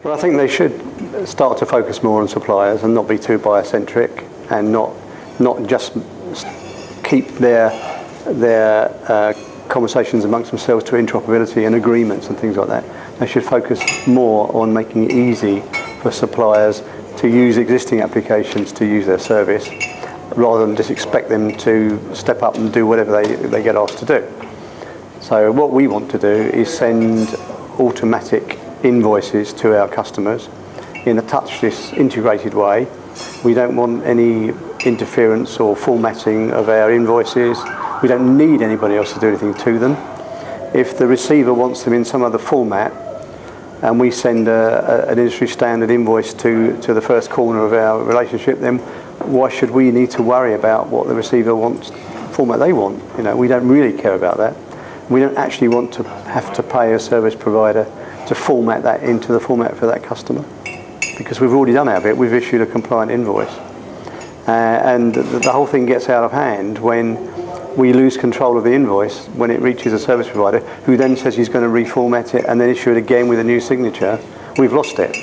Well, I think they should start to focus more on suppliers and not be too buyer-centric, and not just keep their conversations amongst themselves to interoperability and agreements and things like that. They should focus more on making it easy for suppliers to use existing applications to use their service, rather than just expect them to step up and do whatever they get asked to do. So what we want to do is send automatic invoices to our customers in a touchless, integrated way. We don't want any interference or formatting of our invoices. We don't need anybody else to do anything to them. If the receiver wants them in some other format, and we send an industry standard invoice to the first corner of our relationship, then why should we need to worry about what the receiver wants, format they want? You know, we don't really care about that. We don't actually want to have to pay a service provider to format that into the format for that customer, because we've already done our bit. We've issued a compliant invoice, and the whole thing gets out of hand when we lose control of the invoice, when it reaches a service provider who then says he's going to reformat it and then issue it again with a new signature. We've lost it.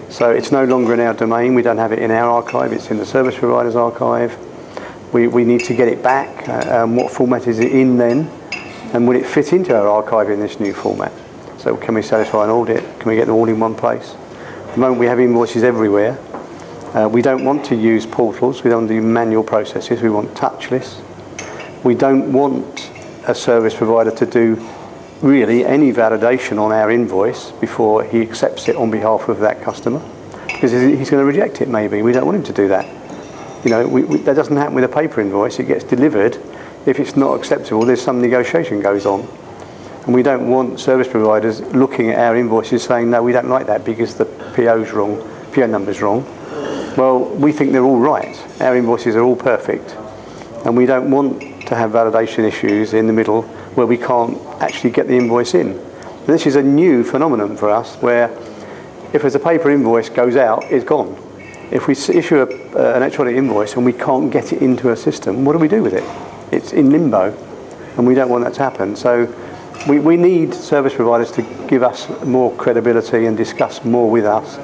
So it's no longer in our domain. We don't have it in our archive. It's in the service provider's archive. We need to get it back. What format is it in then? And will it fit into our archive in this new format? So can we satisfy an audit? Can we get them all in one place? At the moment we have invoices everywhere. We don't want to use portals. We don't want to do manual processes. We want touchless. We don't want a service provider to do really any validation on our invoice before he accepts it on behalf of that customer, because he's going to reject it maybe. We don't want him to do that. You know, that doesn't happen with a paper invoice. It gets delivered. If it's not acceptable, there's some negotiation goes on. And we don't want service providers looking at our invoices saying, no, we don't like that because the PO's wrong, PO number's wrong. Well, we think they're all right. Our invoices are all perfect. And we don't want to have validation issues in the middle where we can't actually get the invoice in. And this is a new phenomenon for us, where if there's a paper invoice goes out, it's gone. If we issue an electronic invoice and we can't get it into a system, what do we do with it? It's in limbo, and we don't want that to happen. So we need service providers to give us more credibility and discuss more with us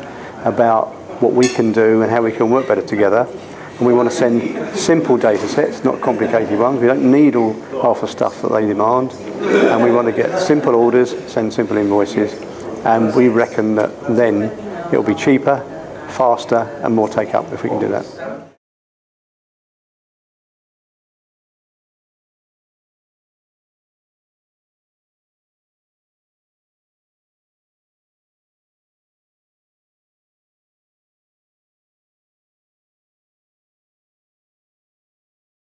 about what we can do and how we can work better together. And we want to send simple data sets, not complicated ones. We don't need all half the stuff that they demand. And we want to get simple orders, send simple invoices. And we reckon that then it'll be cheaper, faster, and more take up if we can do that.